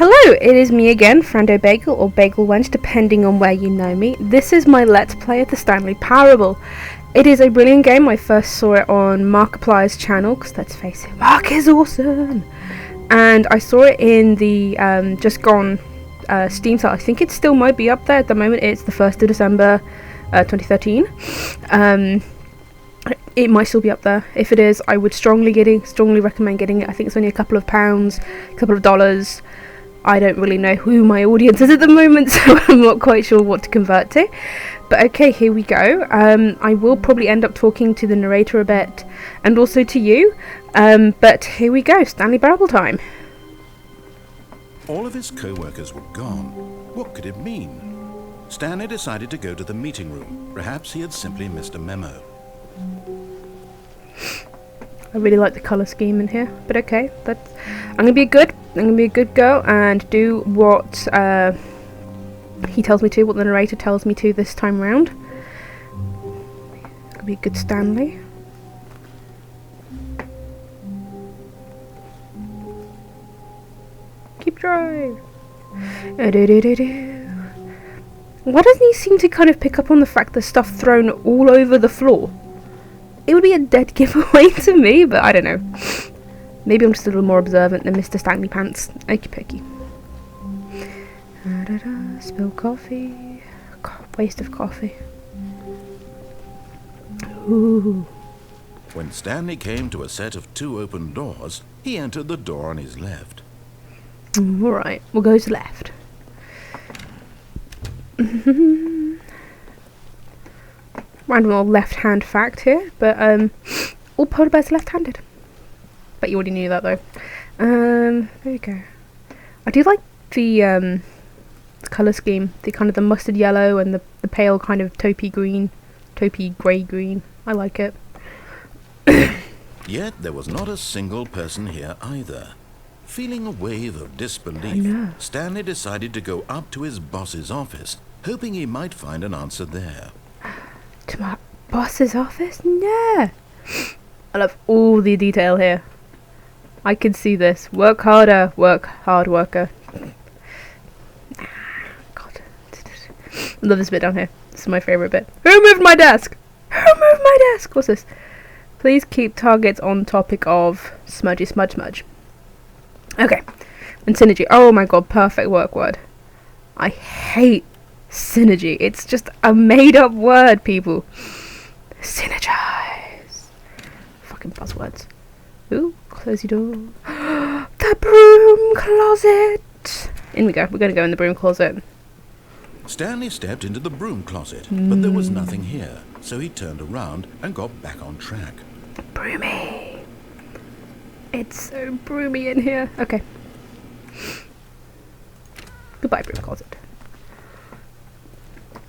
Hello, it is me again, Frando Bagel or Bagel Wench, depending on where you know me. This is my Let's Play of the Stanley Parable. It is a brilliant game. I first saw it on Markiplier's channel, because let's face it, Mark is awesome! And I saw it in the just gone Steam sale. I think it still might be up there at the moment. It's the 1st of December 2013. It might still be up there. If it is, I would strongly recommend getting it. I think it's only a couple of pounds, a couple of dollars. I don't really know who my audience is at the moment, so I'm not quite sure what to convert to. But okay, here we go. I will probably end up talking to the narrator a bit, and also to you. But here we go, Stanley Parable time. All of his co-workers were gone. What could it mean? Stanley decided to go to the meeting room. Perhaps he had simply missed a memo. I really like the colour scheme in here, but okay, I'm gonna be a good girl and do what he tells me to, what the narrator tells me to this time round. Gonna be a good Stanley. Keep dry. Why doesn't he seem to kind of pick up on the fact there's stuff thrown all over the floor? It would be a dead giveaway to me, but I don't know. Maybe I'm just a little more observant than Mr. Stanley Pants. Okie pokey. Spill coffee. God, waste of coffee. Ooh. When Stanley came to a set of 2 open doors, he entered the door on his left. Alright, we'll go to left. Random old left-hand fact here, but all polar bears are left-handed. Bet you already knew that though. There you go. I do like the colour scheme, the kind of the mustard yellow and the pale kind of taupey grey green. I like it. Yet there was not a single person here either. Feeling a wave of disbelief, Stanley decided to go up to his boss's office, hoping he might find an answer there. To my boss's office? No! I love all the detail here. I can see this. Work harder, hard worker. God. I love this bit down here. This is my favourite bit. Who moved my desk? Who moved my desk? What's this? Please keep targets on topic of smudgy smudge. Okay. And synergy. Oh my god, perfect work word. I hate synergy. It's just a made up word, people. Synergize. Fucking buzzwords. Ooh, close your door. The broom closet. In we go. We're going to go in the broom closet. Stanley stepped into the broom closet, but there was nothing here, so he turned around and got back on track. Broomy. It's so broomy in here. Okay. Goodbye, broom closet.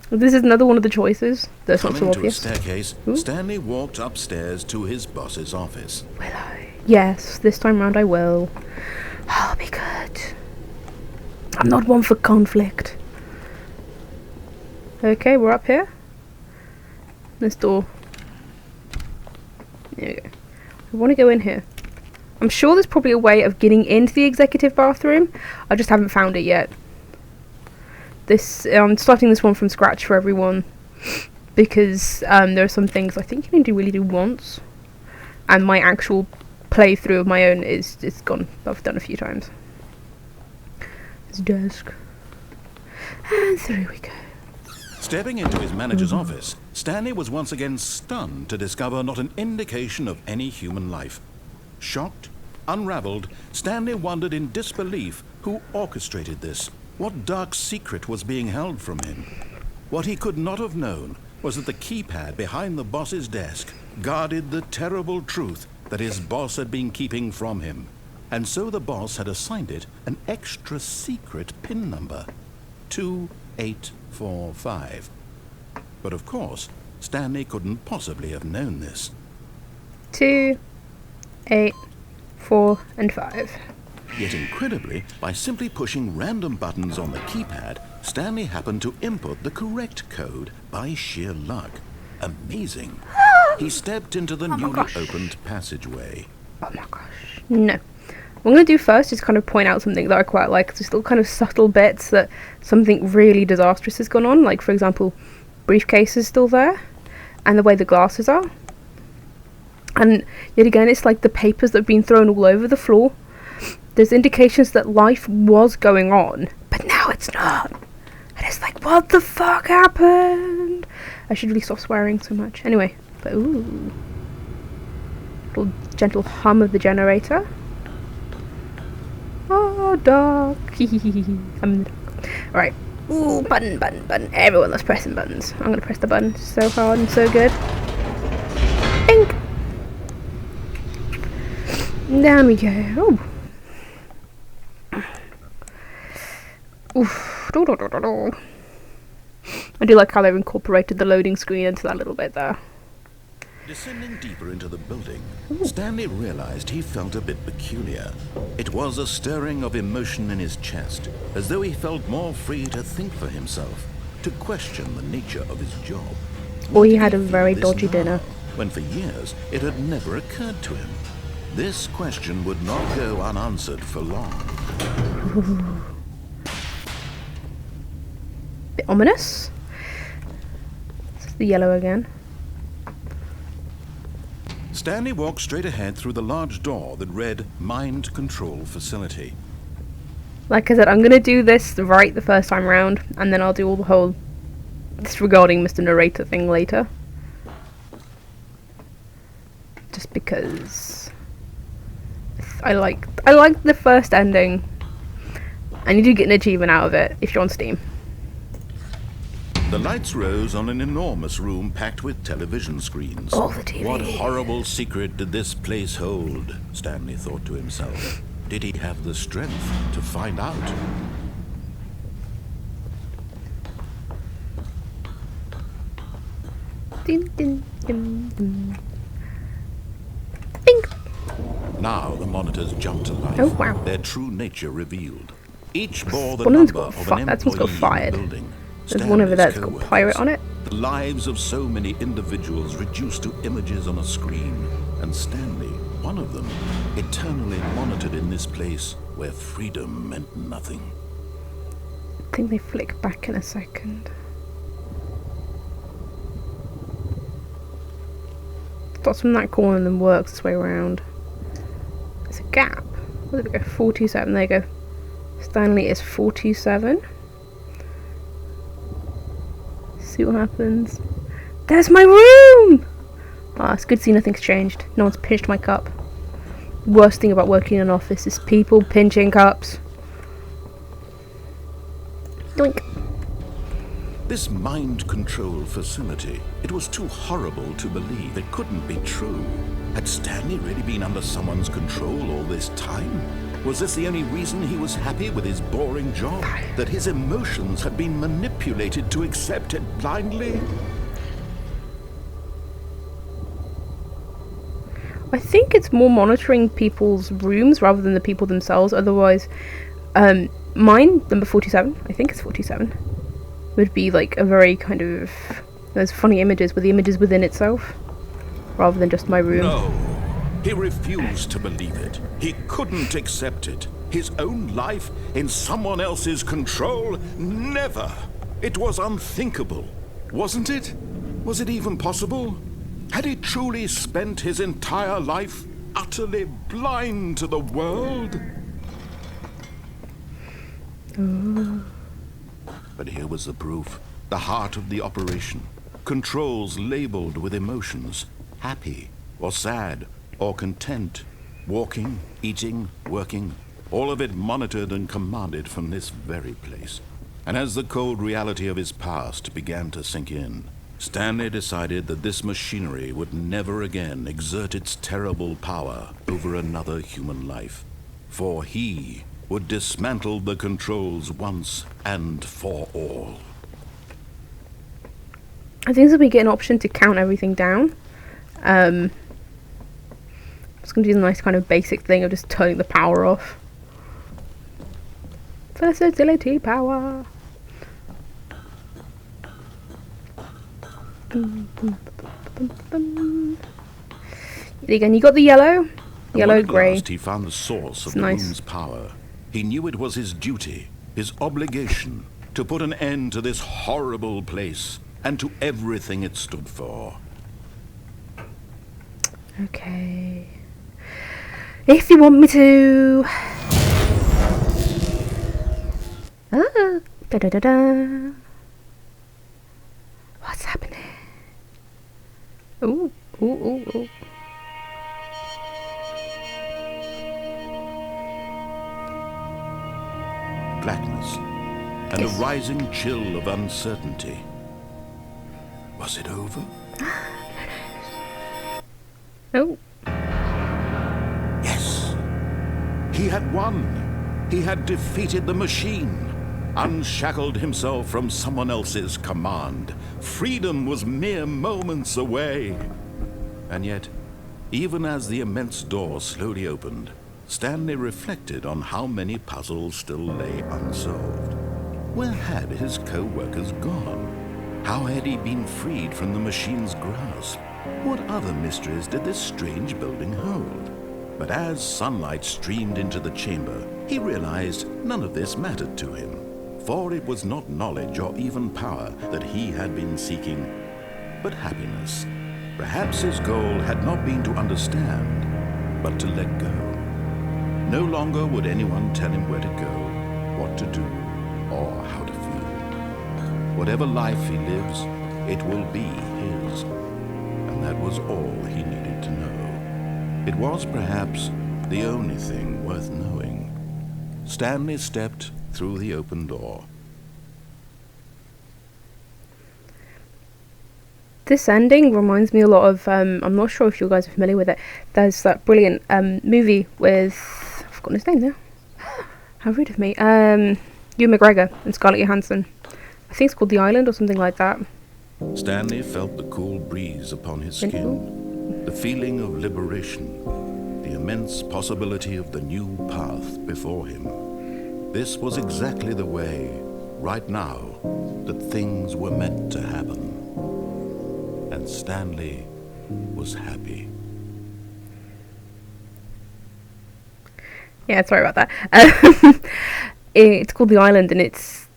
This is another one of the choices. That's not so obvious. Coming to a staircase, Stanley walked upstairs to his boss's office. Will I? Yes, this time round I will. I'll be good. I'm not one for conflict. Okay, we're up here. This door. There we go. I want to go in here. I'm sure there's probably a way of getting into the executive bathroom. I just haven't found it yet. I'm starting this one from scratch for everyone because there are some things I think you need to really do once, and my actual playthrough of my own is gone. I've done a few times. There's a desk, and through we go. Stepping into his manager's office, Stanley was once again stunned to discover not an indication of any human life. Shocked, unraveled, Stanley wondered in disbelief who orchestrated this. What dark secret was being held from him? What he could not have known was that the keypad behind the boss's desk guarded the terrible truth that his boss had been keeping from him. And so the boss had assigned it an extra secret PIN number, 2845. But of course, Stanley couldn't possibly have known this. 2, 8, 4, and 5. Yet incredibly, by simply pushing random buttons on the keypad, Stanley happened to input the correct code by sheer luck. Amazing. He stepped into the newly opened passageway. Oh my gosh. No. What I'm going to do first is kind of point out something that I quite like. Just little kind of subtle bits that something really disastrous has gone on. Like, for example, briefcase is still there, and the way the glasses are. And yet again, it's like the papers that have been thrown all over the floor. There's indications that life was going on, but now it's not. And it's like, what the fuck happened? I should really stop swearing so much. Anyway, but ooh. Little gentle hum of the generator. Oh, dark. I'm in the dark. Alright. Ooh, button. Everyone loves pressing buttons. I'm gonna press the button so hard and so good. Bink! Down we go. Oof. I do like how they've incorporated the loading screen into that little bit there. Descending deeper into the building, Stanley realized he felt a bit peculiar. It was a stirring of emotion in his chest, as though he felt more free to think for himself, to question the nature of his job. Or he had a very dodgy dinner. When for years it had never occurred to him. This question would not go unanswered for long. Bit ominous. It's the yellow again. Stanley walked straight ahead through the large door that read Mind Control Facility. Like I said, I'm going to do this right the first time round, and then I'll do all the whole disregarding Mr. Narrator thing later. Just because I like the first ending, and you do get an achievement out of it if you're on Steam. The lights rose on an enormous room packed with television screens. All the TV. What horrible secret did this place hold? Stanley thought to himself. Did he have the strength to find out? Ding, ding, ding, ding. Bing. Now the monitors jumped to life. Oh, wow. Their true nature revealed. Each bore the One of them's number got of an that one's got employee fired. in the building. There's one over there that's got Stanley's pirate on it. The lives of so many individuals reduced to images on a screen, and Stanley, one of them, eternally monitored in this place where freedom meant nothing. I think they flick back in a second. Starts from that corner and then works its way around. There's a gap. Where did it go? 427. There you go. Stanley is 427. See what happens. There's my room! Ah, it's good to see nothing's changed. No one's pinched my cup. Worst thing about working in an office is people pinching cups. Doink. This mind control facility, it was too horrible to believe. It couldn't be true. Had Stanley really been under someone's control all this time? Was this the only reason he was happy with his boring job? That his emotions had been manipulated to accept it blindly? I think it's more monitoring people's rooms rather than the people themselves. Otherwise, mine, number 47, I think it's 47, would be like a very kind of... There's funny images with the images within itself, rather than just my room. No. He refused to believe it. He couldn't accept it. His own life in someone else's control? Never! It was unthinkable. Wasn't it? Was it even possible? Had he truly spent his entire life utterly blind to the world? But here was the proof. The heart of the operation. Controls labeled with emotions. Happy or sad or content, walking, eating, working, all of it monitored and commanded from this very place. And as the cold reality of his past began to sink in, Stanley decided that this machinery would never again exert its terrible power over another human life, for he would dismantle the controls once and for all. I think that we get an option to count everything down. I'm just going to do the nice kind of basic thing of just turning the power off. Versatility power. Again, you got the yellow. And when Yellow, at grey. last he found the source of It's the nice. room's power, he knew it was his duty, his obligation, to put an end to this horrible place and to everything it stood for. Okay. If you want me to. Ah, da da da da. What's happening? Ooh, ooh, ooh, ooh. Blackness and Yes. a rising chill of uncertainty. Was it over? Oh, Yes. He had won. He had defeated the machine, unshackled himself from someone else's command. Freedom was mere moments away. And yet, even as the immense door slowly opened, Stanley reflected on how many puzzles still lay unsolved. Where had his co-workers gone? How had he been freed from the machine's grasp? What other mysteries did this strange building hold? But as sunlight streamed into the chamber, he realized none of this mattered to him, for it was not knowledge or even power that he had been seeking, but happiness. Perhaps his goal had not been to understand, but to let go. No longer would anyone tell him where to go, what to do, or how to feel. Whatever life he lives, it will be his. And that was all he needed to know. It was perhaps the only thing worth knowing. Stanley stepped through the open door. this ending reminds me a lot of. I'm not sure if you guys are familiar with it. There's that brilliant movie with. I've forgotten his name now. How rude of me. Ewan McGregor and Scarlett Johansson. I think it's called The Island or something like that. Stanley felt the cool breeze upon his skin, the feeling of liberation, the immense possibility of the new path before him. This was exactly the way, right now, that things were meant to happen. And Stanley was happy. Yeah, sorry about that. It's called The Island, and it's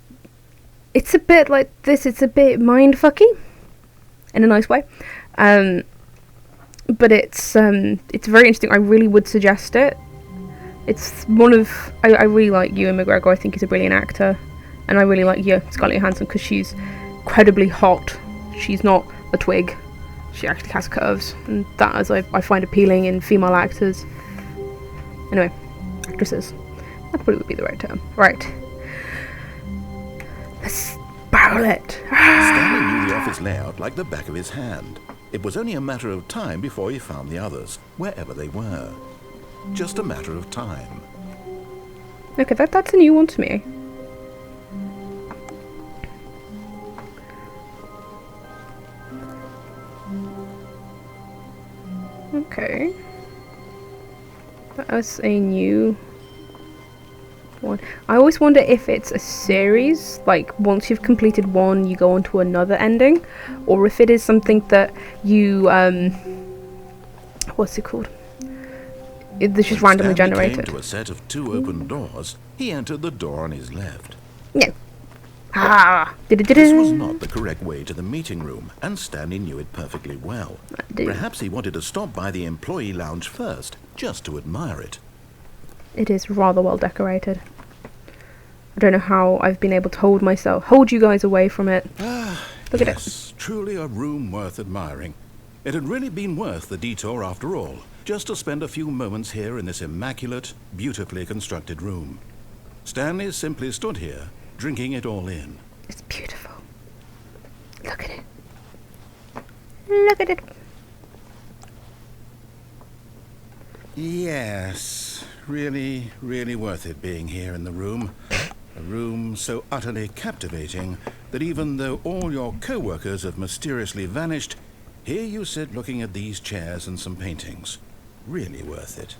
a bit like this. It's a bit mindfucky, in a nice way, but it's very interesting. I really would suggest it. It's one of I really like Ewan McGregor. I think he's a brilliant actor, and I really like Scarlett Johansson because she's incredibly hot. She's not a twig. She actually has curves, and that as I find appealing in female actors. Anyway, actresses. That probably would be the right term. Right. Let's barrel it. Stanley knew the office layout like the back of his hand. It was only a matter of time before he found the others, wherever they were. Just a matter of time. Okay, that's a new one to me. Okay. That's a new one. I always wonder if it's a series, like once you've completed one you go on to another ending, or if it is something that you what's it called? It's just randomly Stanley generated. came to a set of two open doors. He entered the door on his left. No. Ah. This was not the correct way to the meeting room, and Stanley knew it perfectly well. Perhaps he wanted to stop by the employee lounge first, just to admire it. It is rather well decorated. I don't know how I've been able to hold you guys away from it. Look at it. Yes, truly a room worth admiring. It had really been worth the detour after all, just to spend a few moments here in this immaculate, beautifully constructed room. Stanley simply stood here, drinking it all in. It's beautiful. Look at it. Look at it. Yes, really, really worth it being here in the room. A room so utterly captivating that even though all your co-workers have mysteriously vanished, here you sit looking at these chairs and some paintings. Really worth it.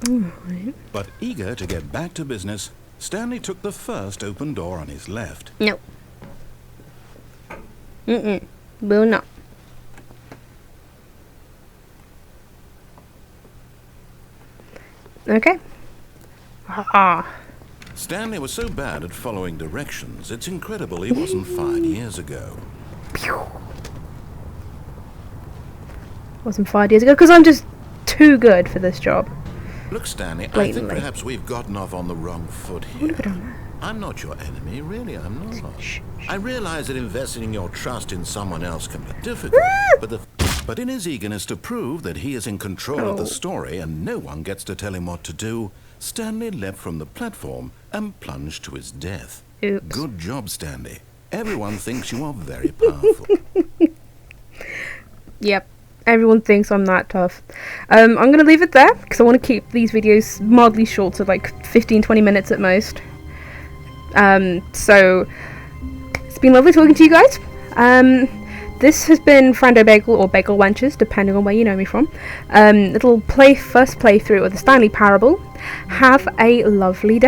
Alright. But eager to get back to business, Stanley took the first open door on his left. No. Will not. Okay. Ah. Stanley was so bad at following directions, it's incredible he wasn't fired years ago. Wasn't 5 years ago, because I'm just too good for this job. Look, Stanley, I think Blatantly. perhaps we've gotten off on the wrong foot here. I'm not your enemy, really, I'm not. I realize that investing your trust in someone else can be difficult, but in his eagerness to prove that he is in control of the story and no one gets to tell him what to do, Stanley leapt from the platform and plunged to his death. Oops. Good job, Stanley. Everyone thinks you are very powerful. Yep. Everyone thinks I'm that tough. I'm going to leave it there, because I want to keep these videos mildly short, so like 15-20 minutes at most. So, it's been lovely talking to you guys. This has been Frando Bagel, or Bagel Wenches, depending on where you know me from. Little first playthrough of the Stanley Parable. Have a lovely day.